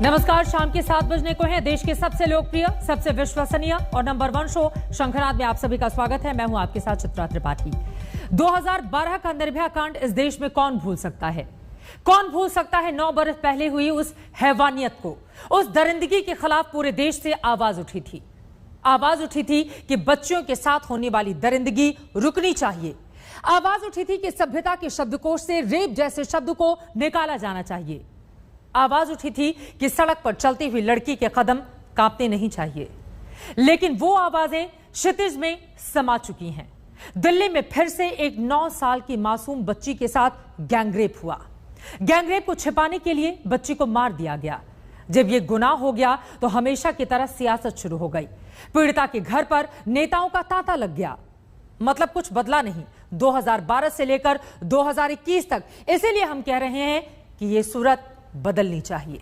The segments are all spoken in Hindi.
नमस्कार, शाम के 7 बजने को है। देश के सबसे लोकप्रिय, सबसे विश्वसनीय और नंबर 1 शो शंखनाद में आप सभी का स्वागत है। मैं हूं आपके साथ चित्रा त्रिपाठी। 2012 का निर्भया कांड इस देश में कौन भूल सकता है? कौन भूल सकता है 9 बरस पहले हुई उस हैवानियत को, उस दरिंदगी के खिलाफ पूरे देश से आवाज उठी थी। आवाज उठी थी कि बच्चियों के साथ होने वाली दरिंदगी रुकनी चाहिए। आवाज उठी थी कि सभ्यता के शब्दकोश से रेप जैसे शब्द को निकाला जाना चाहिए। आवाज उठी थी कि सड़क पर चलती हुई लड़की के कदम कांपने नहीं चाहिए। लेकिन वो आवाजें क्षितिज में समा चुकी हैं। दिल्ली में फिर से एक 9 साल की मासूम बच्ची के साथ गैंगरेप हुआ। गैंगरेप को छिपाने के लिए बच्ची को मार दिया गया। जब यह गुनाह हो गया तो हमेशा की तरह सियासत शुरू हो गई। पीड़िता के घर पर नेताओं का तांता लग गया। मतलब कुछ बदला नहीं 2012 से लेकर 2021 तक। इसीलिए हम कह रहे हैं कि यह सूरत बदलनी चाहिए।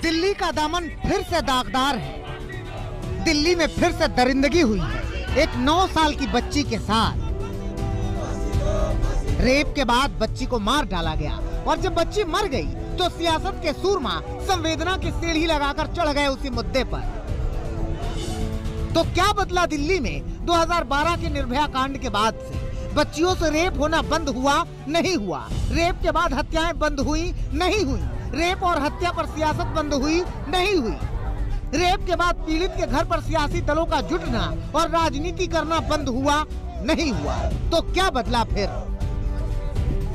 दिल्ली का दामन फिर से दागदार है। दिल्ली में फिर से दरिंदगी हुई है एक 9 साल की बच्ची के साथ। रेप के बाद बच्ची को मार डाला गया और जब बच्ची मर गई तो सियासत के सूरमा संवेदना की सीढ़ी लगाकर चढ़ गए उसी मुद्दे पर। तो क्या बदला दिल्ली में 2012 के निर्भया कांड के बाद से? बच्चियों से रेप होना बंद हुआ? नहीं हुआ। रेप के बाद हत्याएं बंद हुई? नहीं हुई। रेप और हत्या पर सियासत बंद हुई? नहीं हुई। रेप के बाद पीड़ित के घर पर सियासी दलों का जुटना और राजनीति करना बंद हुआ? नहीं हुआ। तो क्या बदला फिर?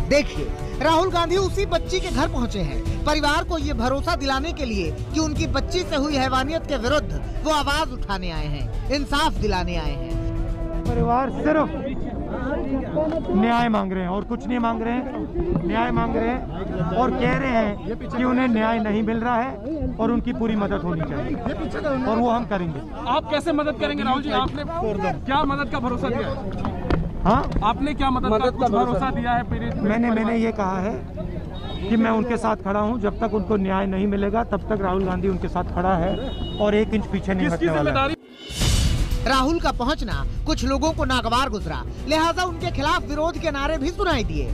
देखिए, राहुल गांधी उसी बच्ची के घर पहुंचे हैं परिवार को ये भरोसा दिलाने के लिए कि उनकी बच्ची से हुई हैवानियत के विरुद्ध वो आवाज उठाने आए हैं, इंसाफ दिलाने आए हैं। परिवार सिर्फ न्याय मांग रहे हैं और कुछ नहीं मांग रहे हैं। न्याय मांग रहे हैं और कह रहे हैं कि उन्हें न्याय नहीं मिल रहा है और उनकी पूरी मदद होनी चाहिए और वो हम करेंगे। आप कैसे मदद करेंगे राहुल जी? आपने क्या मदद का भरोसा दिया? हाँ, आपने क्या मदद का भरोसा दिया है पीड़ित? मैंने ये कहा है कि मैं उनके साथ खड़ा हूं। जब तक उनको न्याय नहीं मिलेगा तब तक राहुल गांधी उनके साथ खड़ा है और 1 इंच पीछे नहीं हटने वाला है। राहुल का पहुंचना कुछ लोगों को नागवार गुजरा, लिहाजा उनके खिलाफ विरोध के नारे भी सुनाई दिए।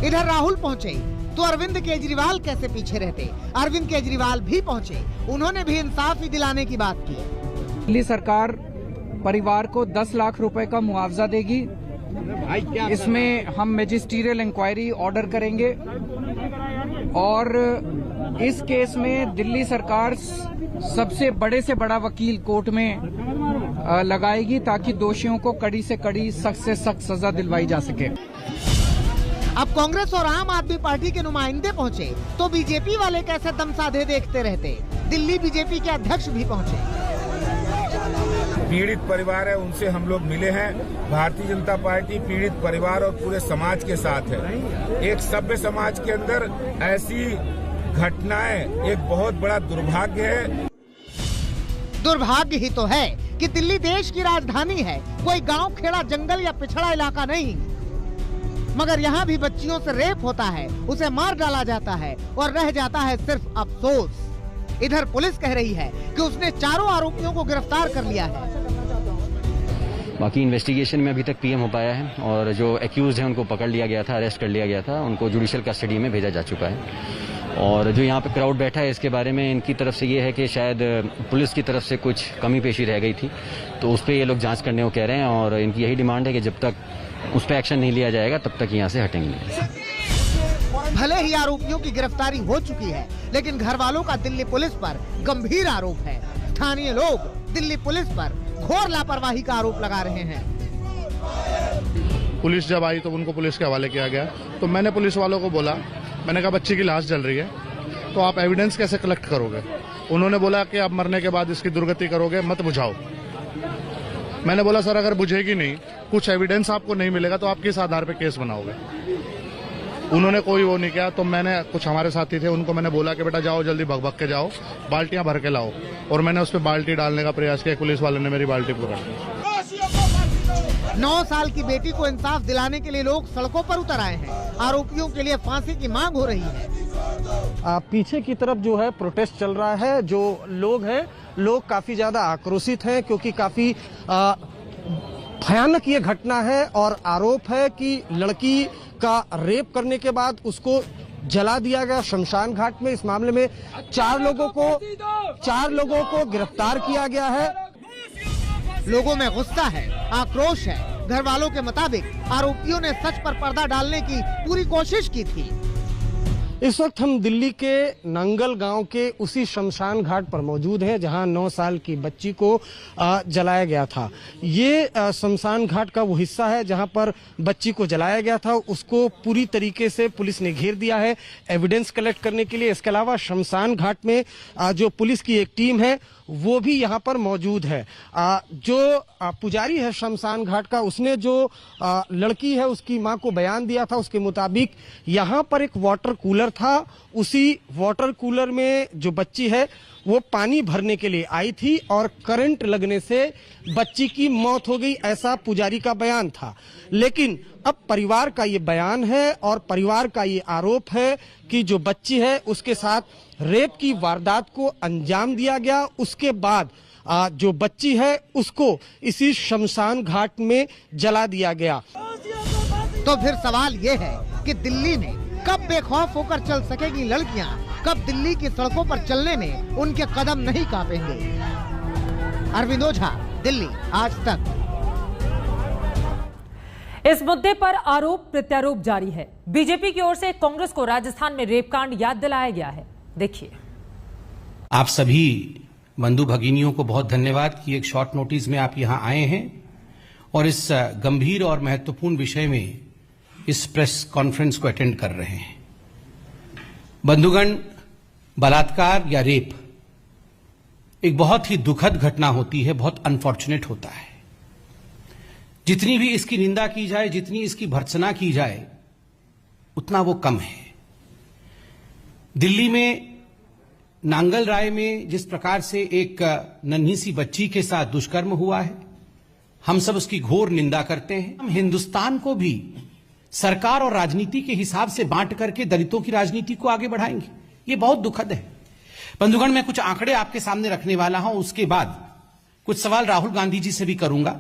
इधर राहुल पहुंचे तो अरविंद केजरीवाल कैसे पीछे रहते? अरविंद केजरीवाल भी पहुंचे, उन्होंने भी इंसाफ ही दिलाने की बात की। दिल्ली सरकार परिवार को 10 लाख रुपए का मुआवजा देगी। इसमें हम मैजिस्ट्रियल इंक्वायरी ऑर्डर करेंगे और इस केस में दिल्ली सरकार सबसे बड़े से बड़ा वकील कोर्ट में लगाएगी ताकि दोषियों को कड़ी से कड़ी, सख्त से सख्त सजा दिलवाई जा सके। अब कांग्रेस और आम आदमी पार्टी के नुमाइंदे पहुंचे तो बीजेपी वाले कैसे दम साधे देखते रहते। दिल्ली बीजेपी के अध्यक्ष भी पहुंचे। पीड़ित परिवार है, उनसे हम लोग मिले हैं। भारतीय जनता पार्टी पीड़ित परिवार और पूरे समाज के साथ है। एक सभ्य समाज के अंदर ऐसी घटनाएं एक बहुत बड़ा दुर्भाग्य है। दुर्भाग्य ही तो है कि दिल्ली देश की राजधानी है, कोई गांव, खेड़ा, जंगल या पिछड़ा इलाका नहीं। मगर यहाँ भी बच्चियों से रेप होता है, उसे मार डाला जाता है और रह जाता है सिर्फ अफसोस। इधर पुलिस कह रही है कि उसने चारों आरोपियों को गिरफ्तार कर लिया है। बाकी इन्वेस्टिगेशन में अभी तक पीएम हो पाया है और जो एक्यूज हैं उनको पकड़ लिया गया था, अरेस्ट कर लिया गया था, उनको जुडिशियल कस्टडी में भेजा जा चुका है। और जो यहाँ पे क्राउड बैठा है इसके बारे में इनकी तरफ से ये है कि शायद पुलिस की तरफ से कुछ कमी पेशी रह गई थी, तो उस पर ये लोग जांच करने को कह रहे हैं और इनकी यही डिमांड है कि जब तक उस पर एक्शन नहीं लिया जाएगा तब तक यहाँ से हटेंगे। भले ही आरोपियों की गिरफ्तारी हो चुकी है, लेकिन घर वालों का दिल्ली पुलिस पर गंभीर आरोप है। स्थानीय लोग दिल्ली पुलिस पर घोर लापरवाही का आरोप लगा रहे हैं। पुलिस जब आई तो उनको पुलिस के हवाले किया गया, तो मैंने पुलिस वालों को बोला, मैंने कहा बच्ची की लाश जल रही है तो आप एविडेंस कैसे कलेक्ट करोगे? उन्होंने बोला कि आप मरने के बाद इसकी दुर्गति करोगे, मत बुझाओ। मैंने बोला सर अगर बुझेगी नहीं, कुछ एविडेंस आपको नहीं मिलेगा तो आप किस आधार पे केस बनाओगे? उन्होंने कोई वो नहीं किया। तो मैंने कुछ हमारे साथी थे उनको मैंने बोला कि बेटा जाओ जल्दी भग के जाओ, बाल्टियां भर के लाओ, और मैंने उस पर बाल्टी डालने का प्रयास किया। पुलिस वाले ने मेरी बाल्टी पकड़ ली। 9 साल की बेटी को इंसाफ दिलाने के लिए लोग सड़कों पर उतर आए हैं। आरोपियों के लिए फांसी की मांग हो रही है। पीछे की तरफ जो है प्रोटेस्ट चल रहा है। जो लोग हैं, लोग काफी ज्यादा आक्रोशित हैं क्योंकि काफी भयानक ये घटना है और आरोप है कि लड़की का रेप करने के बाद उसको जला दिया गया शमशान घाट में। इस मामले में 4 लोगों को गिरफ्तार किया गया है। लोगों में गुस्सा है, आक्रोश है। घर वालों के मुताबिक आरोपियों ने सच पर पर्दा डालने की पूरी कोशिश की थी। इस वक्त हम दिल्ली के नंगल गांव के उसी शमशान घाट पर मौजूद हैं जहां 9 साल की बच्ची को जलाया गया था। ये शमशान घाट का वो हिस्सा है जहां पर बच्ची को जलाया गया था। उसको पूरी तरीके से पुलिस ने घेर दिया है एविडेंस कलेक्ट करने के लिए। इसके अलावा शमशान घाट में जो पुलिस की एक टीम है वो भी यहाँ पर मौजूद है। जो पुजारी है शमशान घाट का, उसने जो लड़की है उसकी मां को बयान दिया था, उसके मुताबिक यहाँ पर एक वाटर कूलर था। उसी वाटर कूलर में जो बच्ची है वो पानी भरने के लिए आई थी और करंट लगने से बच्ची की मौत हो गई, ऐसा पुजारी का बयान था। लेकिन अब परिवार का ये बयान है और परिवार का ये आरोप है कि जो बच्ची है उसके साथ रेप की वारदात को अंजाम दिया गया। उसके बाद जो बच्ची है उसको इसी शमशान घाट में जला दिया गया। तो फिर सवाल ये है कि दिल्ली में कब बेखौफ होकर चल सकेगी लड़कियां, कब दिल्ली की सड़कों पर चलने में उनके कदम नहीं कांपेंगे। अरविंद ओझा, दिल्ली आज तक। इस मुद्दे पर आरोप प्रत्यारोप जारी है। बीजेपी की ओर से कांग्रेस को राजस्थान में रेपकांड याद दिलाया गया है। देखिए। आप सभी बंधु भगिनियों को बहुत धन्यवाद कि एक शॉर्ट नोटिस में आप यहां आए हैं और इस गंभीर और महत्वपूर्ण विषय में इस प्रेस कॉन्फ्रेंस को अटेंड कर रहे हैं। बंधुगण, बलात्कार या रेप एक बहुत ही दुखद घटना होती है, बहुत अनफॉर्चुनेट होता है। जितनी भी इसकी निंदा की जाए, जितनी इसकी भर्त्सना की जाए, उतना वो कम है। दिल्ली में नांगल राय में जिस प्रकार से एक नन्ही सी बच्ची के साथ दुष्कर्म हुआ है, हम सब उसकी घोर निंदा करते हैं। हम हिंदुस्तान को भी सरकार और राजनीति के हिसाब से बांट करके दलितों की राजनीति को आगे बढ़ाएंगे, ये बहुत दुखद है। बंधुगण, मैं कुछ आंकड़े आपके सामने रखने वाला हूं, उसके बाद कुछ सवाल राहुल गांधी जी से भी करूंगा।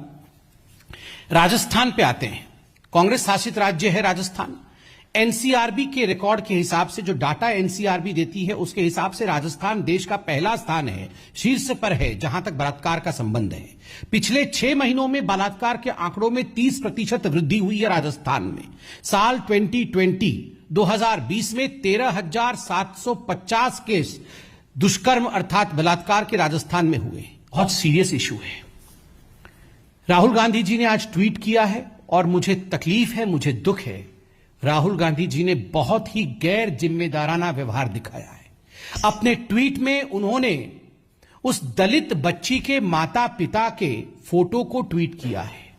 राजस्थान पे आते हैं। कांग्रेस शासित राज्य है राजस्थान। एनसीआरबी के रिकॉर्ड के हिसाब से, जो डाटा एनसीआरबी देती है उसके हिसाब से राजस्थान देश का पहला स्थान है, शीर्ष पर है जहां तक बलात्कार का संबंध है। पिछले 6 महीनों में बलात्कार के आंकड़ों में 30% वृद्धि हुई है राजस्थान में। साल 2020 में 13,750 केस दुष्कर्म अर्थात बलात्कार के राजस्थान में हुए। बहुत सीरियस इशू है। राहुल गांधी जी ने आज ट्वीट किया है और मुझे तकलीफ है, मुझे दुख है। राहुल गांधी जी ने बहुत ही गैर जिम्मेदाराना व्यवहार दिखाया है। अपने ट्वीट में उन्होंने उस दलित बच्ची के माता पिता के फोटो को ट्वीट किया है।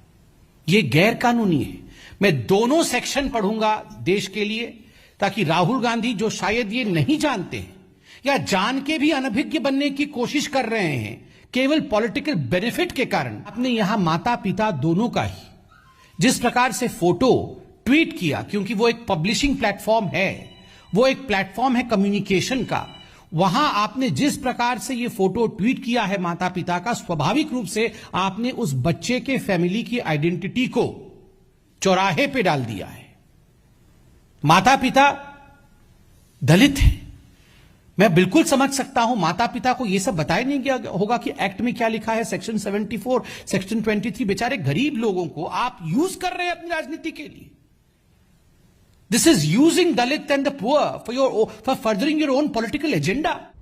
यह गैर कानूनी है। मैं दोनों सेक्शन पढ़ूंगा देश के लिए, ताकि राहुल गांधी, जो शायद ये नहीं जानते हैं या जान के भी अनभिज्ञ बनने की कोशिश कर रहे हैं केवल पॉलिटिकल बेनिफिट के कारण, आपने यहां माता पिता दोनों का ही जिस प्रकार से फोटो ट्वीट किया, क्योंकि वो एक पब्लिशिंग प्लेटफॉर्म है, वो एक प्लेटफॉर्म है कम्युनिकेशन का, वहां आपने जिस प्रकार से ये फोटो ट्वीट किया है माता पिता का, स्वाभाविक रूप से आपने उस बच्चे के फैमिली की आइडेंटिटी को चौराहे पे डाल दिया है। माता पिता दलित हैं। मैं बिल्कुल समझ सकता हूं, माता पिता को यह सब बताया नहीं गया होगा कि एक्ट में क्या लिखा है, सेक्शन 74, सेक्शन 23। बेचारे गरीब लोगों को आप यूज कर रहे हैं अपनी राजनीति के लिए। This is using Dalit and the poor for furthering your own political agenda.